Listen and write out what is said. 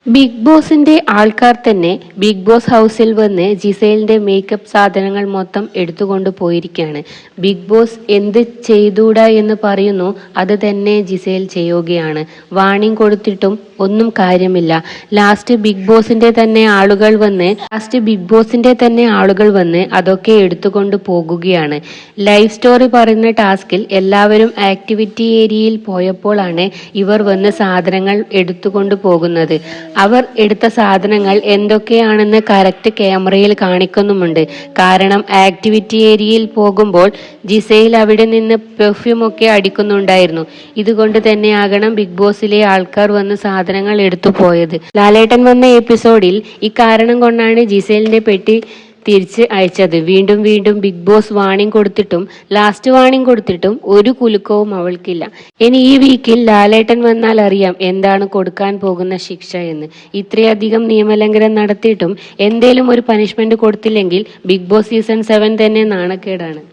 Big ബോസിന്റെ ആൾക്കാർ തന്നെ ബിഗ് ബോസ് ഹൗസിൽ വന്ന് ജിസേലിന്റെ മേക്കപ്പ് സാധനങ്ങൾ മൊത്തം എടുത്തുകൊണ്ട് പോയിരിക്കുകയാണ്. ബിഗ് ബോസ് എന്ത് ചെയ്തൂടാ എന്ന് പറയുന്നു, അത് തന്നെ ജിസേൽ ചെയ്യുകയാണ്. വാണിംഗ് കൊടുത്തിട്ടും ഒന്നും കാര്യമില്ല. ലാസ്റ്റ് ബിഗ് ബോസിന്റെ തന്നെ ആളുകൾ വന്ന് അതൊക്കെ എടുത്തുകൊണ്ട് പോകുകയാണ്. ലൈവ് സ്റ്റോറി പറയുന്ന ടാസ്കിൽ എല്ലാവരും ആക്ടിവിറ്റി ഏരിയയിൽ പോയപ്പോഴാണ് ഇവർ വന്ന് സാധനങ്ങൾ എടുത്തുകൊണ്ട് പോകുന്നത്. അവർ എടുത്ത സാധനങ്ങൾ എന്തൊക്കെയാണെന്ന് കറക്റ്റ് ക്യാമറയിൽ കാണിക്കുന്നുമുണ്ട്. കാരണം ആക്ടിവിറ്റി ഏരിയയിൽ പോകുമ്പോൾ ജിസയിൽ അവിടെ നിന്ന് പെർഫ്യൂം ഒക്കെ അടിക്കുന്നുണ്ടായിരുന്നു. ഇതുകൊണ്ട് തന്നെയാകണം ബിഗ് ബോസിലെ ആൾക്കാർ വന്ന് സാധനങ്ങൾ എടുത്തു പോയത്. ലാലേട്ടൻ വന്ന എപ്പിസോഡിൽ ഇക്കാരണം കൊണ്ടാണ് ജിസേലിന്റെ പെട്ടി തിരിച്ച് അയച്ചത്. വീണ്ടും വീണ്ടും ബിഗ് ബോസ് വാണിംഗ് കൊടുത്തിട്ടും ലാസ്റ്റ് വാണിംഗ് കൊടുത്തിട്ടും ഒരു കുലുക്കവും അവൾക്കില്ല. ഇനി ഈ വീക്കിൽ ലാലേട്ടൻ വന്നാൽ അറിയാം എന്താണ് കൊടുക്കാൻ പോകുന്ന ശിക്ഷ എന്ന്. ഇത്രയധികം നിയമലംഘനം നടത്തിയിട്ടും എന്തേലും ഒരു പനിഷ്മെന്റ് കൊടുത്തില്ലെങ്കിൽ ബിഗ് ബോസ് സീസൺ 7 തന്നെ നാണക്കേടാണ്.